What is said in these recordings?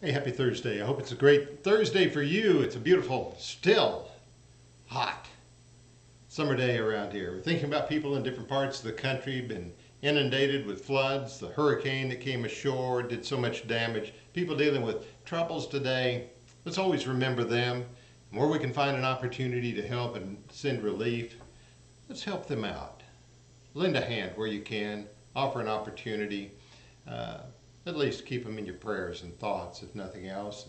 Hey, happy Thursday. I hope it's a great Thursday for you. It's a beautiful, still hot summer day around here. We're thinking about people in different parts of the country, been inundated with floods, the hurricane that came ashore did so much damage. People dealing with troubles today. Let's always remember them. And where we can find an opportunity to help and send relief, let's help them out. Lend a hand where you can, offer an opportunity. Uh, at least keep them in your prayers and thoughts, if nothing else.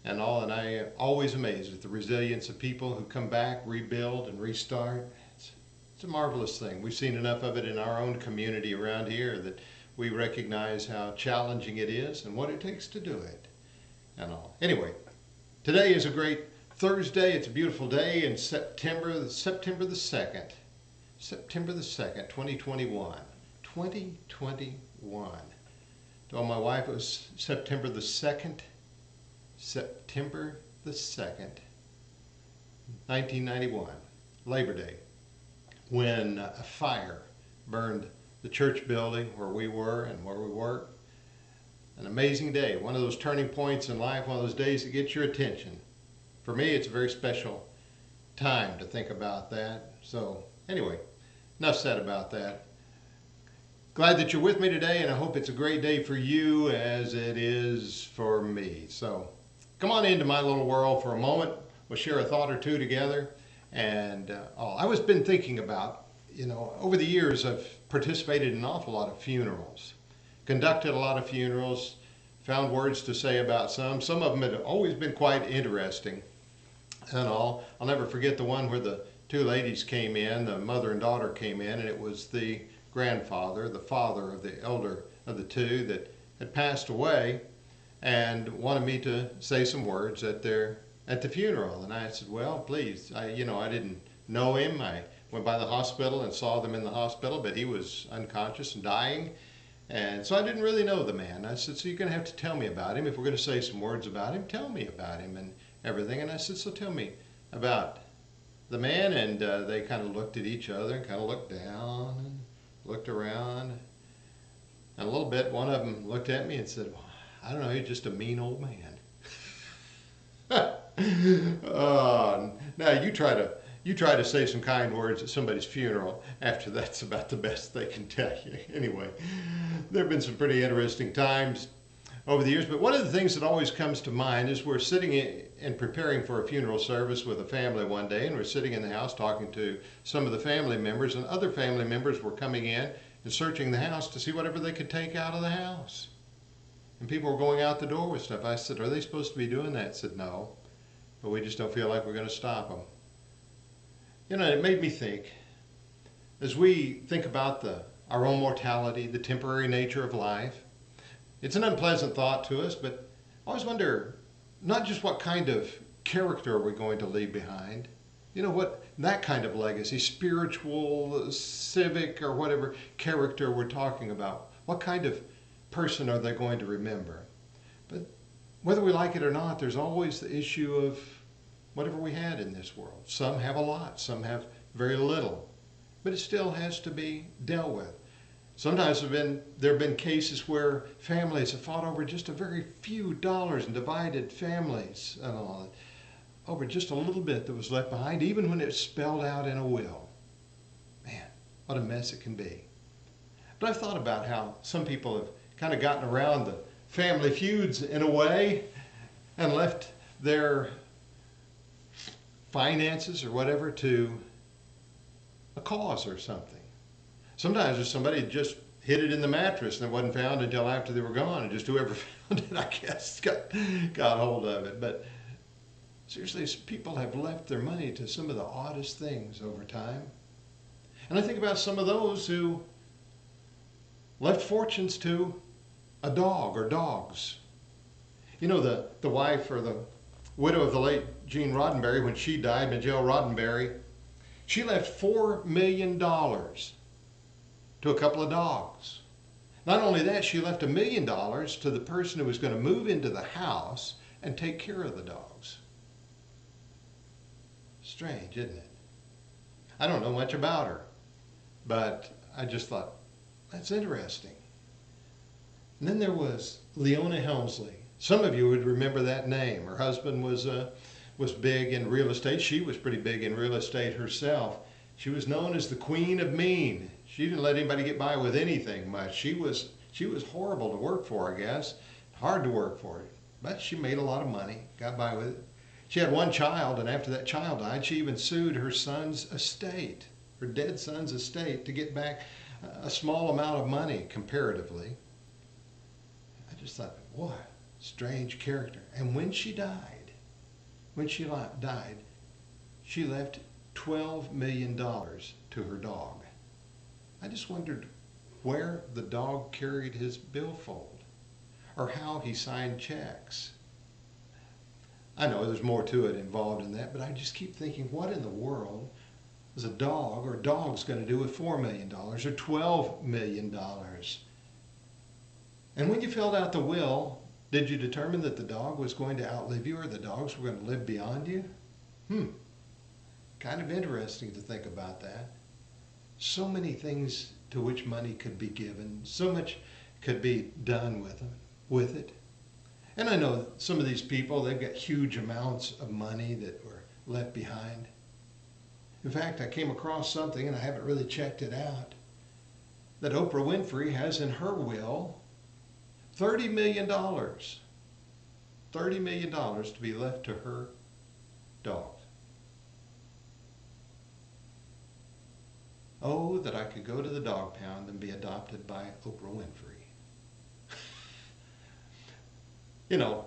And I am always amazed at the resilience of people who come back, rebuild, and restart. It's a marvelous thing. We've seen enough of it in our own community around here that we recognize how challenging it is and what it takes to do it. And all. Anyway, today is a great Thursday. It's a beautiful day in September the 2nd. September the 2nd, 2021. 2021. Told my wife it was September the 2nd, 1991, Labor Day, when a fire burned the church building where we were and where we work. An amazing day, one of those turning points in life, one of those days that gets your attention. For me, it's a very special time to think about that. So anyway, enough said about that. Glad that you're with me today, and I hope it's a great day for you as it is for me. So come on into my little world for a moment. We'll share a thought or two together. And I was been thinking about, over the years I've participated in an awful lot of funerals, conducted a lot of funerals, found words to say about some. Some of them had always been quite interesting and all. I'll never forget the one where the two ladies came in, the mother and daughter came in, and it was the grandfather, the father of the elder of the two that had passed away, and wanted me to say some words at the funeral. And I said, well, please, I didn't know him. I went by the hospital and saw them in the hospital, but he was unconscious and dying. And so I didn't really know the man. I said, so you're going to have to tell me about him. If we're going to say some words about him, tell me about him and everything. And I said, so tell me about the man. And they kind of looked at each other and kind of looked down and looked around, and a little bit, one of them looked at me and said, well, I don't know, he's just a mean old man. Now you try to say some kind words at somebody's funeral. After that's about the best they can tell you. Anyway, there have been some pretty interesting times over the years, but one of the things that always comes to mind is we're sitting and preparing for a funeral service with a family one day, and we're sitting in the house talking to some of the family members, and other family members were coming in and searching the house to see whatever they could take out of the house. And people were going out the door with stuff. I said, are they supposed to be doing that? I said, no, but we just don't feel like we're going to stop them. It made me think, as we think about our own mortality, the temporary nature of life. It's an unpleasant thought to us, but I always wonder, not just what kind of character are we going to leave behind, what that kind of legacy, spiritual, civic, or whatever character we're talking about. What kind of person are they going to remember? But whether we like it or not, there's always the issue of whatever we had in this world. Some have a lot, some have very little, but it still has to be dealt with. Sometimes there have been cases where families have fought over just a very few dollars and divided families and all that, over just a little bit that was left behind, even when it's spelled out in a will. Man, what a mess it can be. But I've thought about how some people have kind of gotten around the family feuds in a way and left their finances or whatever to a cause or something. Sometimes there's somebody just hid it in the mattress and it wasn't found until after they were gone, and just whoever found it, I guess, got hold of it. But seriously, people have left their money to some of the oddest things over time. And I think about some of those who left fortunes to a dog or dogs. The wife or the widow of the late Gene Roddenberry, when she died, Majel Roddenberry, she left $4 million to a couple of dogs. Not only that, she left $1 million to the person who was going to move into the house and take care of the dogs. Strange, isn't it? I don't know much about her, but I just thought, that's interesting. And then there was Leona Helmsley, Some of you would remember that name. Her husband was big in real estate. She was pretty big in real estate herself. She was known as the Queen of Mean. She didn't let anybody get by with anything much. She was horrible to work for, I guess. Hard to work for. But she made a lot of money, got by with it. She had one child, and after that child died, she even sued her son's estate, her dead son's estate, to get back a small amount of money comparatively. I just thought, what a strange character. And when she died, she left $12 million to her dog. I just wondered where the dog carried his billfold or how he signed checks. I know there's more to it involved in that, but I just keep thinking, what in the world is a dog or dogs going to do with $4 million or $12 million? And when you filled out the will, did you determine that the dog was going to outlive you or the dogs were going to live beyond you? Kind of interesting to think about that. So many things to which money could be given, so much could be done with it. And I know some of these people, they've got huge amounts of money that were left behind. In fact, I came across something, and I haven't really checked it out, that Oprah Winfrey has in her will $30 million. $30 million to be left to her dogs. Oh, that I could go to the dog pound and be adopted by Oprah Winfrey. You know,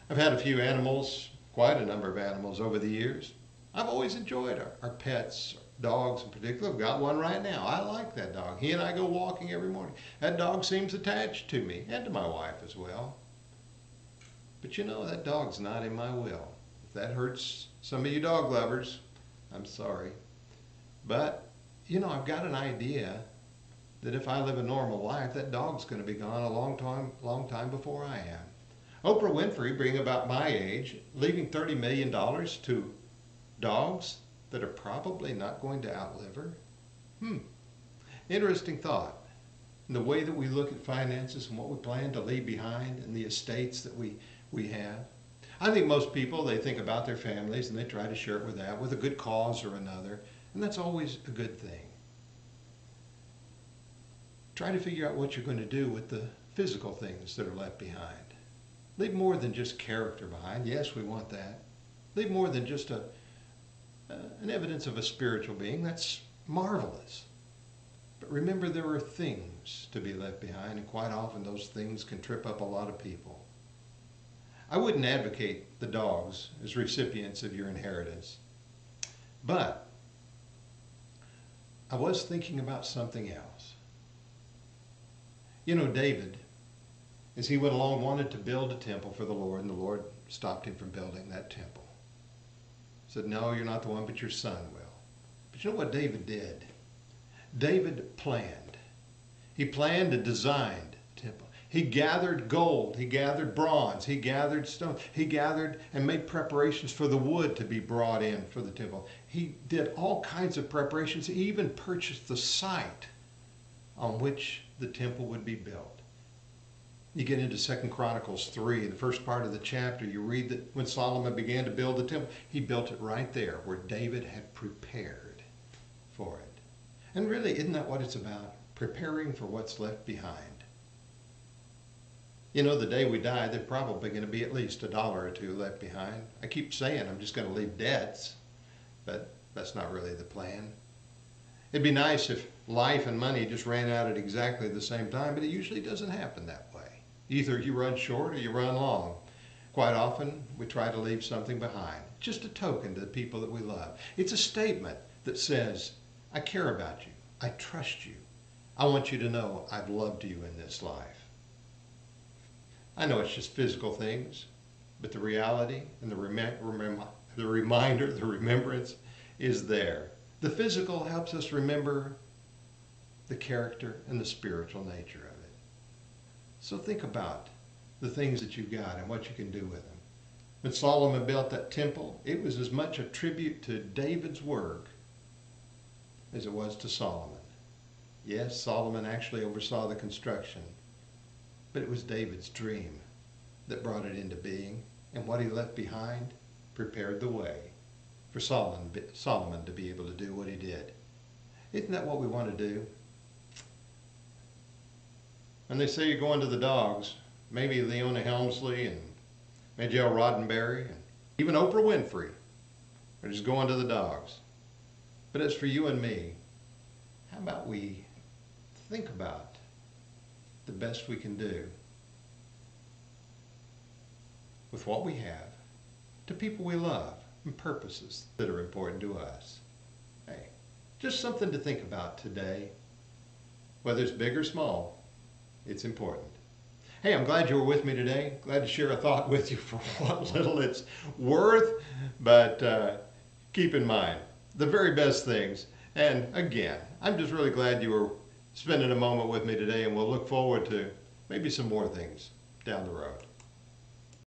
I've had a few animals, quite a number of animals over the years. I've always enjoyed our pets, dogs in particular. I've got one right now. I like that dog. He and I go walking every morning. That dog seems attached to me and to my wife as well. But you know, that dog's not in my will. If that hurts some of you dog lovers, I'm sorry. But, you know, I've got an idea that if I live a normal life, that dog's going to be gone a long time before I am. Oprah Winfrey, being about my age, leaving $30 million to dogs that are probably not going to outlive her. Interesting thought. And the way that we look at finances and what we plan to leave behind and the estates that we have. I think most people, they think about their families and they try to share it with that, with a good cause or another. And that's always a good thing. Try to figure out what you're going to do with the physical things that are left behind. Leave more than just character behind. Yes, we want that. Leave more than just an evidence of a spiritual being. That's marvelous. But remember, there are things to be left behind, and quite often those things can trip up a lot of people. I wouldn't advocate the dogs as recipients of your inheritance, but I was thinking about something else. You know, David, as he went along, wanted to build a temple for the Lord, and the Lord stopped him from building that temple. He said, no, you're not the one, but your son will. But you know what David did? David planned. He planned and designed a temple. He gathered gold. He gathered bronze. He gathered stone. He gathered and made preparations for the wood to be brought in for the temple. He did all kinds of preparations. He even purchased the site on which the temple would be built. You get into 2 Chronicles 3, the first part of the chapter, you read that when Solomon began to build the temple, he built it right there where David had prepared for it. And really, isn't that what it's about? Preparing for what's left behind. You know, the day we die, there's probably going to be at least $1 or $2 left behind. I keep saying I'm just going to leave debts, but that's not really the plan. It'd be nice if life and money just ran out at exactly the same time, but it usually doesn't happen that way. Either you run short or you run long. Quite often, we try to leave something behind, just a token to the people that we love. It's a statement that says, I care about you. I trust you. I want you to know I've loved you in this life. I know it's just physical things, but the reality and the reminder, the remembrance is there. The physical helps us remember the character and the spiritual nature of it. So think about the things that you've got and what you can do with them. When Solomon built that temple, it was as much a tribute to David's work as it was to Solomon. Yes, Solomon actually oversaw the construction, but it was David's dream that brought it into being, and what he left behind prepared the way for Solomon to be able to do what he did. Isn't that what we want to do? And they say you're going to the dogs, maybe Leona Helmsley and Majel Roddenberry and even Oprah Winfrey are just going to the dogs. But as for you and me, how about we think about the best we can do with what we have to people we love and purposes that are important to us. Hey, just something to think about today. Whether it's big or small, it's important. Hey, I'm glad you were with me today. Glad to share a thought with you for what little it's worth. But keep in mind the very best things. And again, I'm just really glad you were spending a moment with me today, and we'll look forward to maybe some more things down the road.